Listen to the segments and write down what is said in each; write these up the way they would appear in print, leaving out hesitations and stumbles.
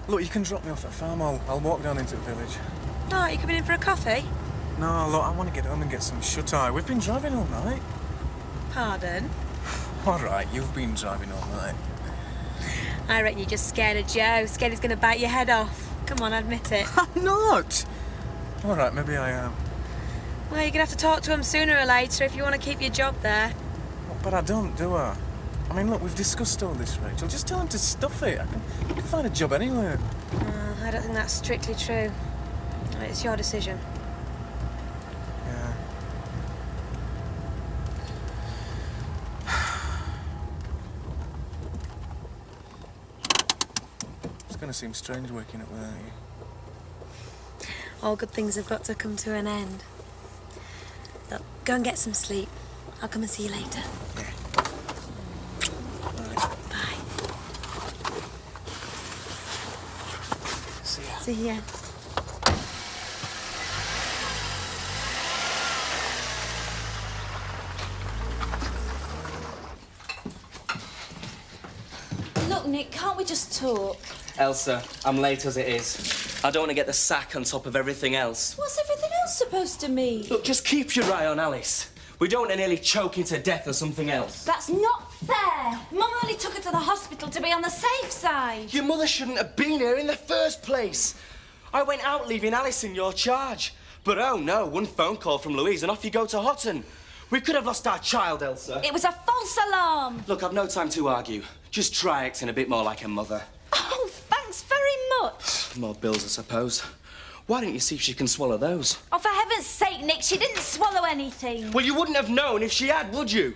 Look, you can drop me off at the farm. I'll walk down into the village. Oh, are you coming in for a coffee? No, look, I want to get home and get some shut-eye. We've been driving all night. Pardon? All right, you've been driving all night. I reckon you're just scared of Joe. Scared he's going to bite your head off. Come on, admit it. I'm not. All right, maybe I am. Well, you're going to have to talk to him sooner or later if you want to keep your job there. But I don't, do I? I mean, look, we've discussed all this, Rachel. Just tell him to stuff it. I can find a job anywhere. I don't think that's strictly true. It's your decision. Yeah. It's going to seem strange waking up without you. All good things have got to come to an end. Look, go and get some sleep. I'll come and see you later. Yeah. Bye. See ya. See ya. Look, Nick, can't we just talk? Elsa, I'm late as it is. I don't want to get the sack on top of everything else. What's everything else supposed to mean? Look, just keep your eye on Alice. We don't want to nearly choke into death or something else. That's not fair. Mum only took her to the hospital to be on the safe side. Your mother shouldn't have been here in the first place. I went out leaving Alice in your charge. But oh no, one phone call from Louise and off you go to Houghton. We could have lost our child, Elsa. It was a false alarm. Look, I've no time to argue. Just try acting a bit more like a mother. Oh, thanks very much. More bills, I suppose. Why don't you see if she can swallow those? Oh, for heaven's sake, Nick, she didn't swallow anything. Well, you wouldn't have known if she had, would you?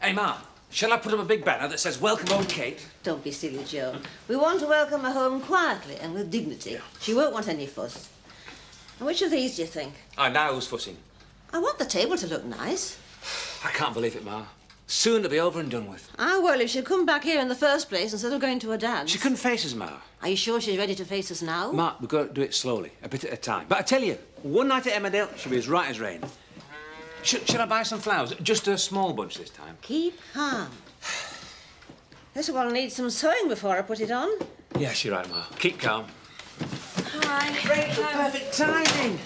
Hey, Ma, shall I put up a big banner that says, "Welcome home, Kate"? Don't be silly, Joe. We want to welcome her home quietly and with dignity. She won't want any fuss. And which of these do you think? I know who's fussing. I want the table to look nice. I can't believe it, Ma. Soon to be over and done with. Ah, well, if she'd come back here in the first place instead of going to a dance... She couldn't face us, Ma. Are you sure she's ready to face us now? Ma, we've got to do it slowly, a bit at a time. But I tell you, one night at Emmerdale, she'll be as right as rain. Shall I buy some flowers? Just a small bunch this time. Keep calm. This one needs some sewing before I put it on. Yes, you're right, Ma. Keep calm. Hi. Rachel, perfect timing.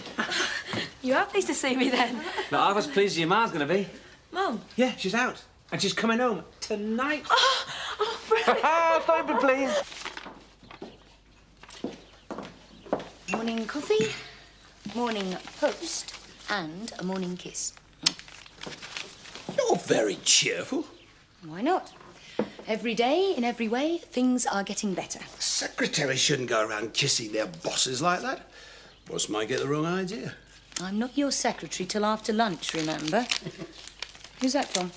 You are pleased to see me then? Not half as pleased as your Ma's going to be. Mum? Yeah, she's out. And she's coming home tonight. Oh, brilliant. Don't be pleased. Morning coffee, morning post, and a morning kiss. You're very cheerful. Why not? Every day, in every way, things are getting better. Secretaries shouldn't go around kissing their bosses like that. Boss might get the wrong idea. I'm not your secretary till after lunch, remember? Who's that from?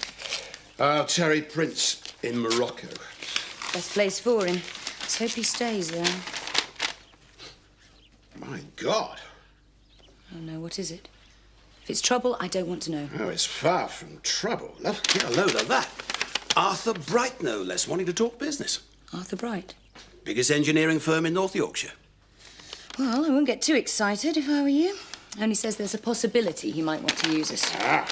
Our Terry Prince in Morocco. Best place for him. Let's hope he stays there. My God. Oh, no, what is it? If it's trouble, I don't want to know. Oh, it's far from trouble. Love, get a load of that. Arthur Bright, no less, wanting to talk business. Arthur Bright? Biggest engineering firm in North Yorkshire. Well, I wouldn't get too excited if I were you. Only says there's a possibility he might want to use us. Ah,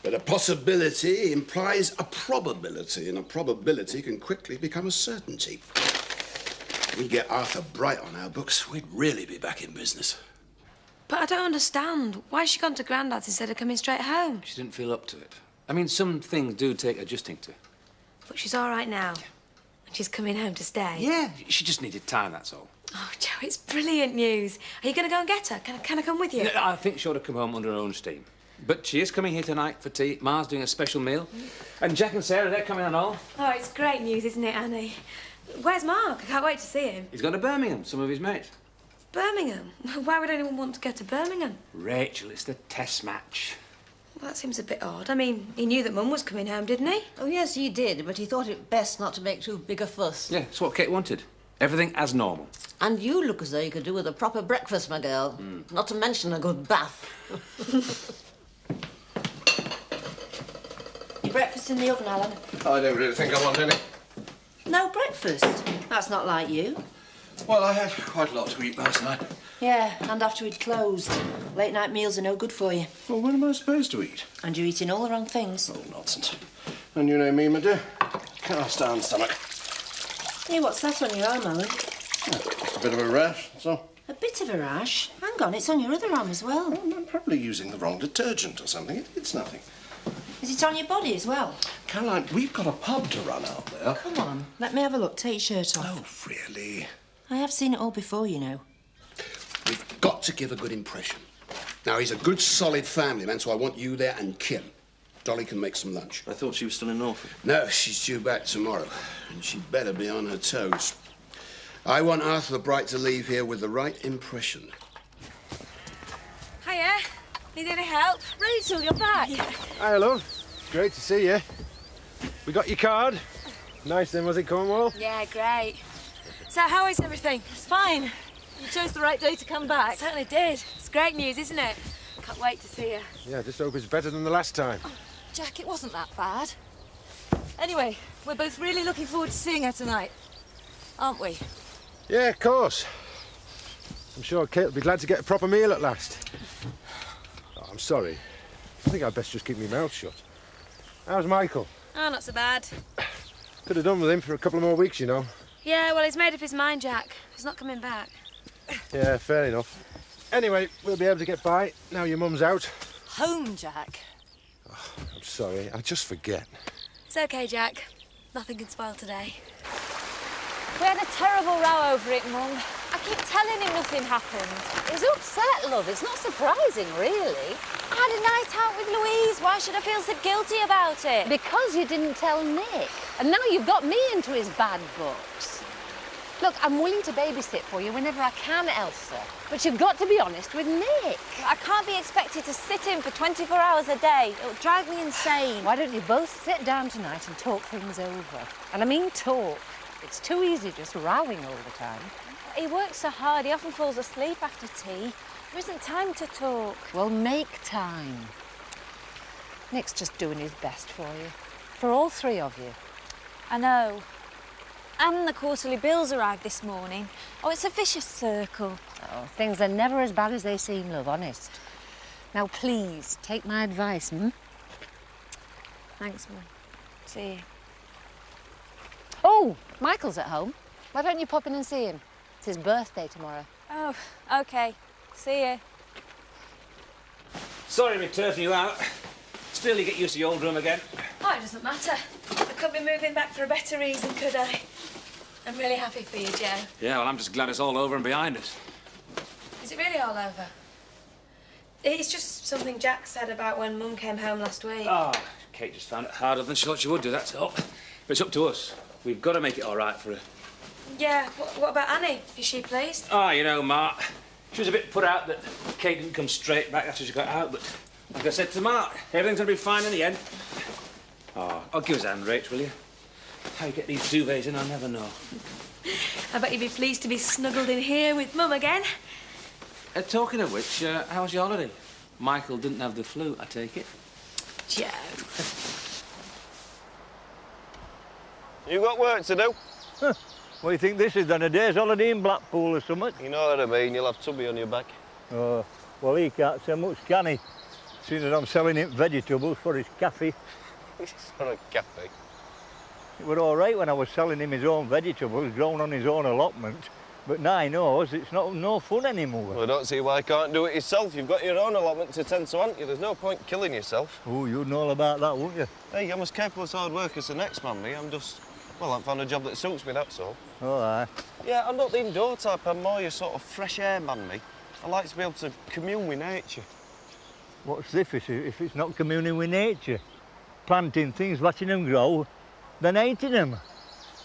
but a possibility implies a probability, and a probability can quickly become a certainty. If we get Arthur Bright on our books, we'd really be back in business. But I don't understand. Why has she gone to Grandad's instead of coming straight home? She didn't feel up to it. I mean, some things do take adjusting to. But she's all right now. And she's coming home to stay. Yeah, she just needed time, that's all. Oh, Joe, it's brilliant news. Are you going to go and get her? Can I come with you? No, I think she ought to come home under her own steam. But she is coming here tonight for tea. Ma's doing a special meal. And Jack and Sarah, they're coming on all. Oh, it's great news, isn't it, Annie? Where's Mark? I can't wait to see him. He's gone to Birmingham, some of his mates. Birmingham? Why would anyone want to go to Birmingham? Rachel, it's the test match. Well, that seems a bit odd. I mean, he knew that Mum was coming home, didn't he? Oh, yes, he did, but he thought it best not to make too big a fuss. Yeah, that's what Kate wanted. Everything as normal. And you look as though you could do with a proper breakfast, my girl. Not to mention a good bath. Your breakfast in the oven, Alan? I don't really think I want any. No breakfast? That's not like you. Well, I had quite a lot to eat last night. Yeah, and after we'd closed. Late night meals are no good for you. Well, what am I supposed to eat? And you're eating all the wrong things. Oh, nonsense. And you know me, my dear. Can't stand stomach. Hey, what's that on your arm, Alan? Just a bit of a rash, that's all. A bit of a rash? Hang on, it's on your other arm as well. I'm probably using the wrong detergent or something. It's nothing. Is it on your body as well? Caroline, we've got a pub to run out there. Come on, let me have a look. Take your shirt off. Oh, really? I have seen it all before, you know. We've got to give a good impression. Now, he's a good, solid family man, so I want you there and Kim. Dolly can make some lunch. I thought she was still in Norfolk. No, she's due back tomorrow, and she'd better be on her toes. I want Arthur the Bright to leave here with the right impression. Hiya. Need any help? Rachel, you're back. Hi, love. Great to see you. We got your card. Nice then, was it, Cornwall? Yeah, great. So how is everything? It's fine. You chose the right day to come back. I certainly did. It's great news, isn't it? Can't wait to see you. Yeah, just hope it's better than the last time. Jack, it wasn't that bad. Anyway, we're both really looking forward to seeing her tonight, aren't we? Yeah, of course. I'm sure Kate will be glad to get a proper meal at last. Oh, I'm sorry. I think I'd best just keep my mouth shut. How's Michael? Oh, not so bad. Could have done with him for a couple of more weeks, you know. Yeah, well, he's made up his mind, Jack. He's not coming back. Yeah, fair enough. Anyway, we'll be able to get by now your mum's out. Home, Jack. Oh, I'm sorry, I just forget. It's okay, Jack. Nothing can spoil today. We had a terrible row over it, Mum. I keep telling him nothing happened. He's upset, love. It's not surprising, really. I had a night out with Louise. Why should I feel so guilty about it? Because you didn't tell Nick. And now you've got me into his bad books. Look, I'm willing to babysit for you whenever I can, Elsa. But you've got to be honest with Nick. I can't be expected to sit in for 24 hours a day. It'll drive me insane. Why don't you both sit down tonight and talk things over? And I mean talk. It's too easy just rowing all the time. He works so hard, he often falls asleep after tea. There isn't time to talk. Well, make time. Nick's just doing his best for you. For all three of you. I know. And the quarterly bills arrived this morning. Oh, it's a vicious circle. Oh, things are never as bad as they seem, love, honest. Now, please, take my advice, Thanks, Mum. See you. Oh, Michael's at home. Why don't you pop in and see him? It's his birthday tomorrow. Oh, OK. See you. Sorry to be turfing you out. Still, you get used to your old room again. Oh, it doesn't matter. I couldn't be moving back for a better reason, could I? I'm really happy for you, Joe. Yeah, well, I'm just glad it's all over and behind us. Is it really all over? It's just something Jack said about when Mum came home last week. Oh, Kate just found it harder than she thought she would do, that's all. But it's up to us. We've got to make it all right for her. Yeah, what about Annie? Is she pleased? Oh, you know, Mark, she was a bit put out that Kate didn't come straight back after she got out, but like I said to Mark, everything's going to be fine in the end. Oh, I'll give us a hand, Rach, will you? How you get these duvets in, I'll never know. I bet you'd be pleased to be snuggled in here with Mum again. Talking of which, how was your holiday? Michael didn't have the flu, I take it. Joe. You got work to do? Huh. What do you think this is then, a day's holiday in Blackpool or something? You know what I mean, you'll have Tubby on your back. Oh, well, he can't say much, can he? Seeing that I'm selling him vegetables for his cafe. It's not a cafe. It was all right when I was selling him his own vegetables, grown on his own allotment. But now he knows it's no fun anymore. Well, I don't see why you can't do it yourself. You've got your own allotment to tend to, haven't you? There's no point killing yourself. Oh, you'd know all about that, wouldn't you? Hey, I'm as capable as hard work as the next man, me. I'm just... Well, I've found a job that suits me, that's all. Oh, aye. Yeah, I'm not the indoor type. I'm more your sort of fresh air man, me. I like to be able to commune with nature. What's this if it's not communing with nature? Planting things, letting them grow, then eating them.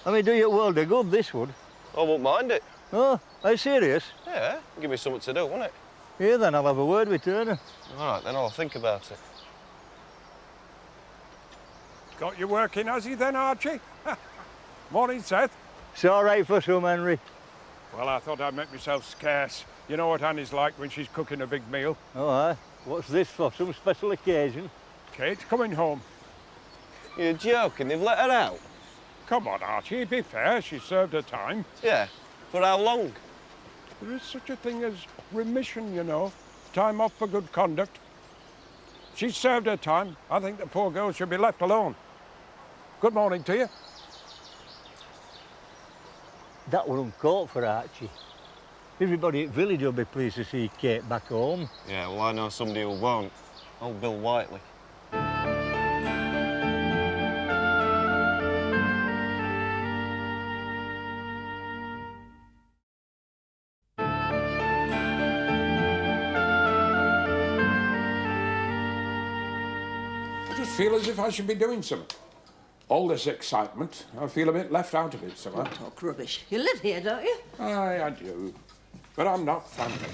I mean, do you a world of good, this would. I won't mind it. Oh, are you serious? Yeah, give me something to do, won't it? Yeah, then I'll have a word with Turner. All right, then I'll think about it. Got you working, has he then, Archie? Morning, Seth. It's all right for some, Henry. Well, I thought I'd make myself scarce. You know what Annie's like when she's cooking a big meal. Oh, aye. What's this for? Some special occasion? Kate's coming home. You're joking? They've let her out? Come on, Archie, be fair. She served her time. Yeah. For how long? There is such a thing as remission, you know. Time off for good conduct. She's served her time. I think the poor girl should be left alone. Good morning to you. That were uncaught for Archie. Everybody at village will be pleased to see Kate back home. Yeah, well, I know somebody who won't. Old Bill Whiteley. I just feel as if I should be doing something. All this excitement, I feel a bit left out of it somehow. Talk rubbish. You live here, don't you? Aye, I do. But I'm not family.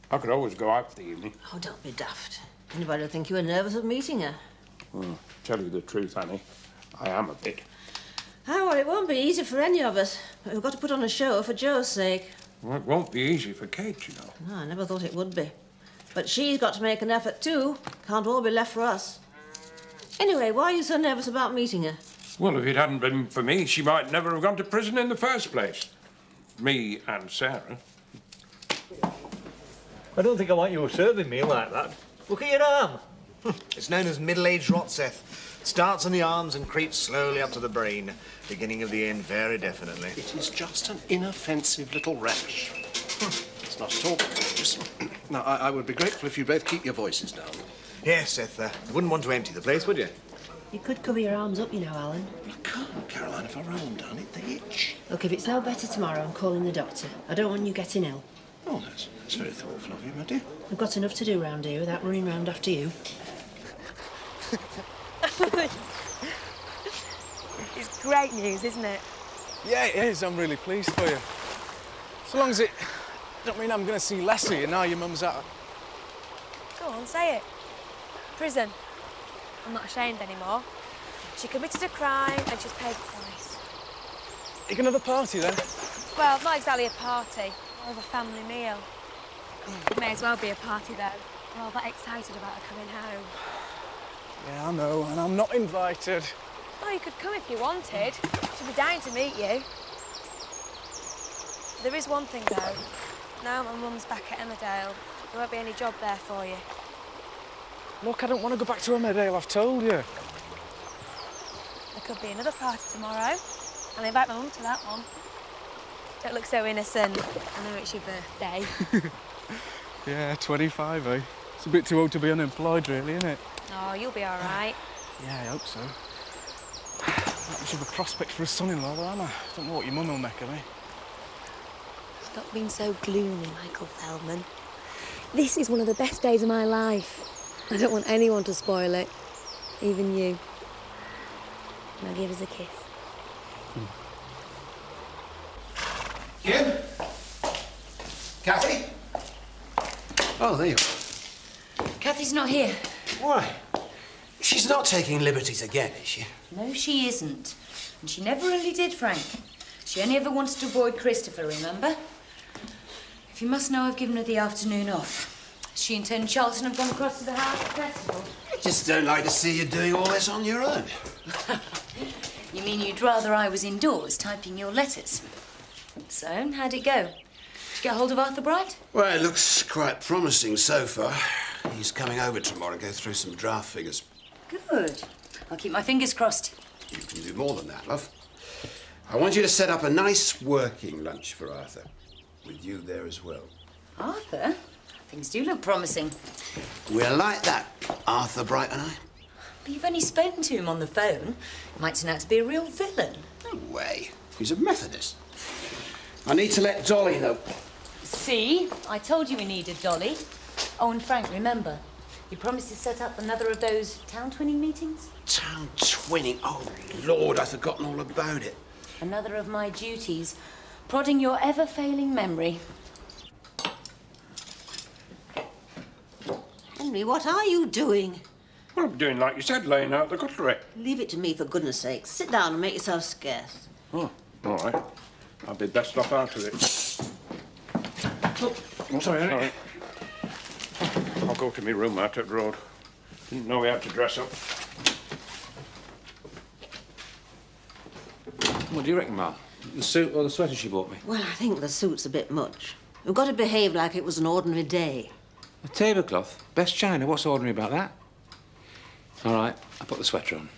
I could always go out for the evening. Oh, don't be daft. Anybody would think you were nervous of meeting her. Well, tell you the truth, Annie, I am a bit. Ah, well, it won't be easy for any of us. But we've got to put on a show for Joe's sake. Well, it won't be easy for Kate, you know. No, I never thought it would be. But she's got to make an effort too. Can't all be left for us. Anyway, why are you so nervous about meeting her? Well, if it hadn't been for me, she might never have gone to prison in the first place. Me and Sarah. I don't think I want you serving me like that. Look at your arm. It's known as middle-aged rot, Seth. Starts on the arms and creeps slowly up to the brain. Beginning of the end, very definitely. It is just an inoffensive little rash. It's not at all contagious. Now, I would be grateful if you both keep your voices down. Yes, Seth, you wouldn't want to empty the place, would you? You could cover your arms up, you know, Alan. I can't, Caroline. If I roll them down, they itch. Look, if it's no better tomorrow, I'm calling the doctor. I don't want you getting ill. Oh, that's very thoughtful of you, my dear. I've got enough to do round here without running round after you. It's great news, isn't it? Yeah, it is. I'm really pleased for you. So long as it don't mean I'm going to see Lassie and now your mum's out. Go on, say it. Prison. I'm not ashamed anymore. She committed a crime and she's paid the price. You can have a party then? Well, not exactly a party, more of a family meal. It may as well be a party though. We're all that excited about her coming home. Yeah, I know, and I'm not invited. Oh, you could come if you wanted. She'd be dying to meet you. There is one thing though. Now my mum's back at Emmerdale, there won't be any job there for you. Look, I don't want to go back to Emmerdale, I've told you. There could be another party tomorrow. I'll invite my mum to that one. Don't look so innocent. I know it's your birthday. Yeah, 25, eh? It's a bit too old to be unemployed, really, isn't it? Oh, you'll be all right. Yeah, I hope so. Not much of a prospect for a son-in-law, though, am I? Don't know what your mum will make of me. Stop being so gloomy, Michael Feldman. This is one of the best days of my life. I don't want anyone to spoil it, even you. Now give us a kiss. Kim? Kathy? Oh, there you are. Kathy's not here. Why? She's not taking liberties again, is she? No, she isn't. And she never really did, Frank. She only ever wanted to avoid Christopher, remember? If you must know, I've given her the afternoon off. She and Tony Charlton have gone across to the Harvard Festival. I just don't like to see you doing all this on your own. You mean you'd rather I was indoors typing your letters? So, how'd it go? Did you get hold of Arthur Bright? Well, it looks quite promising so far. He's coming over tomorrow to go through some draft figures. Good. I'll keep my fingers crossed. You can do more than that, love. I want you to set up a nice working lunch for Arthur, with you there as well. Arthur? Things do look promising. We're like that, Arthur Bright and I. But you've only spoken to him on the phone. He might turn out to be a real villain. No way. He's a Methodist. I need to let Dolly know. See? I told you we needed Dolly. Oh, and Frank, remember, you promised to set up another of those town twinning meetings? Town twinning? Oh, Lord, I've forgotten all about it. Another of my duties, prodding your ever-failing memory. Henry, what are you doing? Well, I'm doing like you said, laying out the cutlery. Leave it to me, for goodness sake. Sit down and make yourself scarce. Oh, all right. I'll be best off out of it. Oh, sorry, Henry. I'll go to my room out at the road. Didn't know we had to dress up. What do you reckon, Ma? The suit or the sweater she bought me? Well, I think the suit's a bit much. We've got to behave like it was an ordinary day. A tablecloth? Best china? What's ordinary about that? All right, I'll put the sweater on.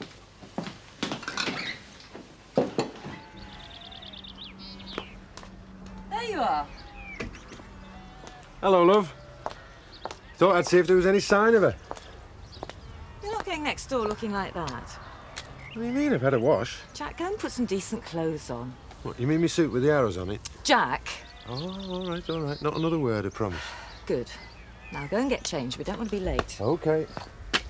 you are. Hello, love. Thought I'd see if there was any sign of her. You're not going next door looking like that. What do you mean, I've had a wash? Jack, go and put some decent clothes on. What, you mean me suit with the arrows on it? Jack. Oh, all right, all right. Not another word, I promise. Good. Now go and get changed. We don't want to be late. OK.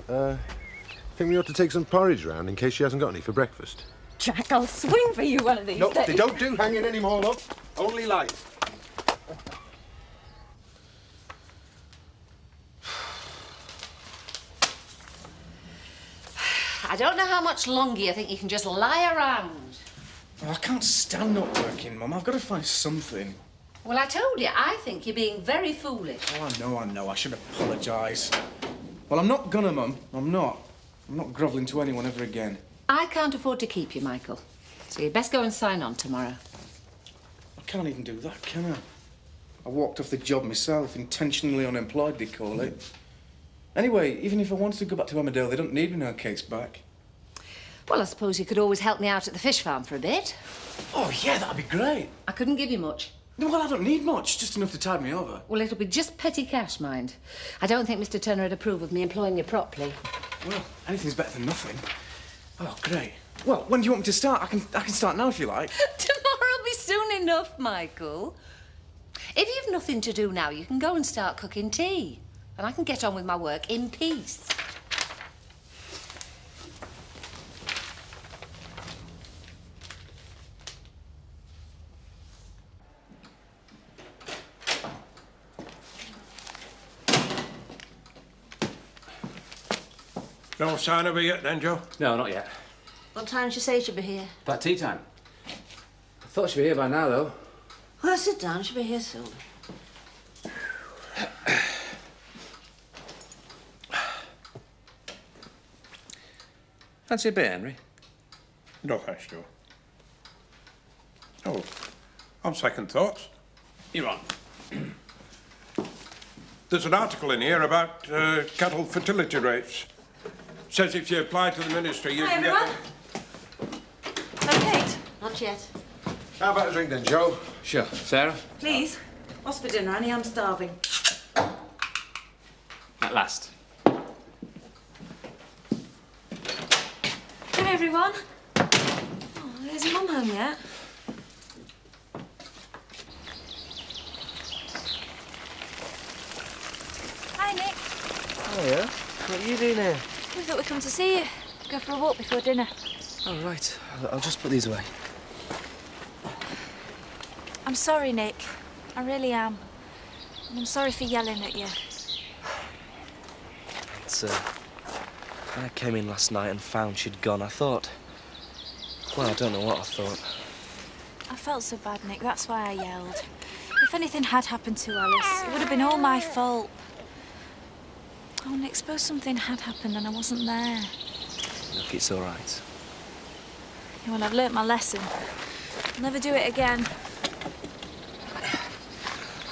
Think we ought to take some porridge round in case she hasn't got any for breakfast? Jack, I'll swing for you one of these No, days. they don't do hanging anymore, love. Only life. I don't know how much longer you think you can just lie around. Oh, I can't stand not working, Mum. I've got to find something. Well, I told you, I think you're being very foolish. Oh, I know. I should apologise. Well, I'm not gonna, Mum. I'm not grovelling to anyone ever again. I can't afford to keep you, Michael. So you best go and sign on tomorrow. I can't even do that, can I? I walked off the job myself, intentionally unemployed, they call it. Anyway, even if I wanted to go back to Emmerdale, they don't need me now Kate's back. Well, I suppose you could always help me out at the fish farm for a bit. Oh, yeah, that'd be great. I couldn't give you much. No, well, I don't need much, just enough to tide me over. Well, it'll be just petty cash, mind. I don't think Mr. Turner would approve of me employing you properly. Well, anything's better than nothing. Oh, great. Well, when do you want me to start? I can start now if you like. Tomorrow'll be soon enough, Michael. If you've nothing to do now, you can go and start cooking tea. And I can get on with my work in peace. No sign of her yet, then, Joe? No, not yet. What time did she say she'd be here? About tea time. I thought she'd be here by now, though. Well, sit down. She'll be here soon. Fancy a beer, Henry? No, thanks, Joe. Oh, on second thoughts. You're on. There's an article in here about cattle fertility rates. Says if you apply to the ministry, you can get... Kate. Not yet. How about a drink then, Joe? Sure. Sarah? Please. What's for dinner, Annie? I'm starving. At last. Hello, everyone. Oh, there's Mum home yet? Hi, Nick. Oh, yeah? What are you doing here? We thought we'd come to see you. Go for a walk before dinner. Oh, right. I'll just put these away. I'm sorry, Nick. I really am. And I'm sorry for yelling at you. It's, when I came in last night and found she'd gone, I thought... Well, I don't know what I thought. I felt so bad, Nick. That's why I yelled. If anything had happened to Alice, it would have been all my fault. Oh, Nick, suppose something had happened and I wasn't there. Look, it's all right. Well, I've learnt my lesson. I'll never do it again.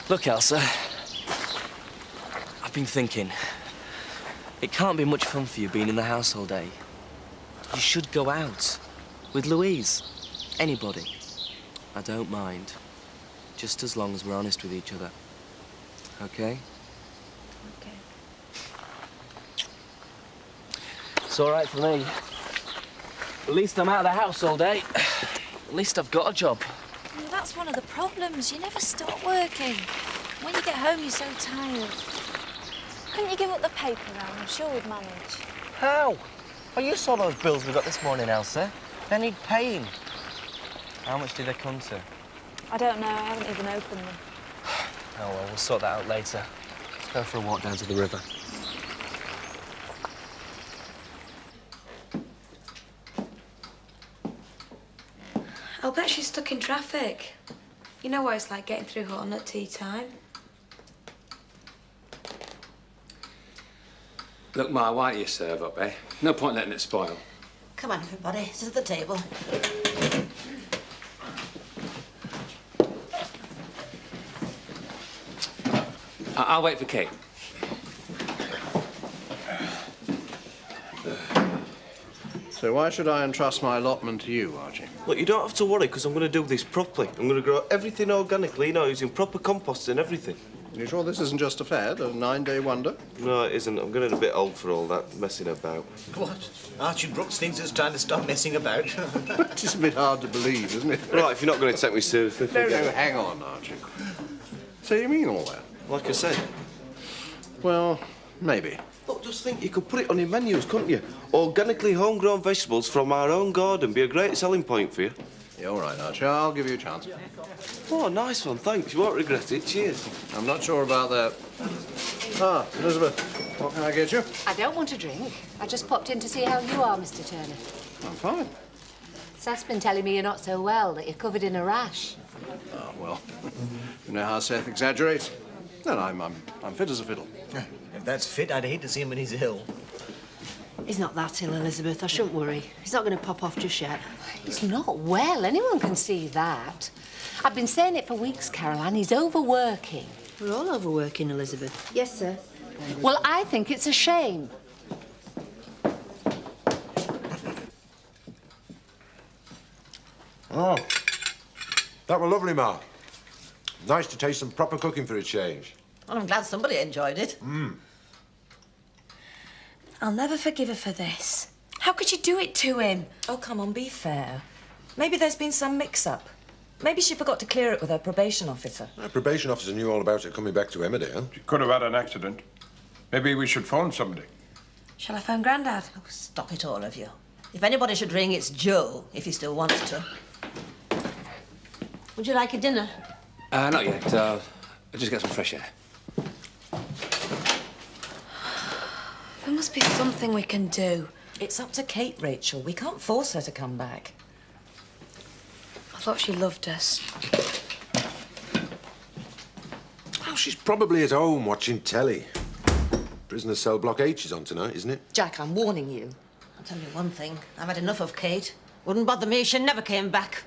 Look, Elsa. I've been thinking. It can't be much fun for you being in the house all day. You should go out. With Louise. Anybody. I don't mind. Just as long as we're honest with each other. OK? OK. It's all right for me. At least I'm out of the house all day. At least I've got a job. Well, that's one of the problems. You never stop working. When you get home, you're so tired. Couldn't you give up the paper round? I'm sure we'd manage. How? Oh, you saw those bills we got this morning, Elsa. They need paying. How much did they come to? I don't know. I haven't even opened them. Oh, well, we'll sort that out later. Let's go for a walk down to the river. I'll bet she's stuck in traffic. You know what it's like getting through Hutton at tea time. Look, Ma, why don't you serve up, eh? No point letting it spoil. Come on, everybody. Sit at the table. I'll wait for Kate. So why should I entrust my allotment to you, Archie? Look, you don't have to worry, because I'm going to do this properly. I'm going to grow everything organically, you know, using proper compost and everything. You sure this isn't just a fad, a 9-day wonder? No, it isn't. I'm getting a bit old for all that messing about. What? Archie Brooks thinks it's time to stop messing about. It's a bit hard to believe, isn't it? Right, if you're not going to take me seriously... No, hang on, Archie. So you mean all that? Like I said. Well, maybe. Look, just think, you could put it on your menus, couldn't you? Organically homegrown vegetables from our own garden. Be a great selling point for you. Yeah, all right, Archie. I'll give you a chance. Oh, nice one, thanks. You won't regret it. Cheers. I'm not sure about that. Ah, Elizabeth, what can I get you? I don't want a drink. I just popped in to see how you are, Mr. Turner. I'm fine. Seth's been telling me you're not so well, that you're covered in a rash. Oh, well, you know how Seth exaggerates. No, I'm fit as a fiddle. If that's fit, I'd hate to see him when he's ill. He's not that ill, Elizabeth. I shouldn't worry. He's not going to pop off just yet. He's not well. Anyone can see that. I've been saying it for weeks, Caroline. He's overworking. We're all overworking, Elizabeth. Yes, sir. Well, I think it's a shame. Oh, that was lovely, Ma. Nice to taste some proper cooking for a change. Well, I'm glad somebody enjoyed it. I'll never forgive her for this. How could you do it to him? Oh, come on, be fair. Maybe there's been some mix-up. Maybe she forgot to clear it with her probation officer. Our probation officer knew all about it coming back to Emmerdale. She could have had an accident. Maybe we should phone somebody. Shall I phone Grandad? Oh, stop it, all of you. If anybody should ring, it's Joe, if he still wants to. Would you like a dinner? Not yet. I'll just get some fresh air. There must be something we can do. It's up to Kate, Rachel. We can't force her to come back. I thought she loved us. Oh, she's probably at home watching telly. Prisoner cell block H is on tonight, isn't it? Jack, I'm warning you. I'll tell you one thing. I've had enough of Kate. Wouldn't bother me if she never came back.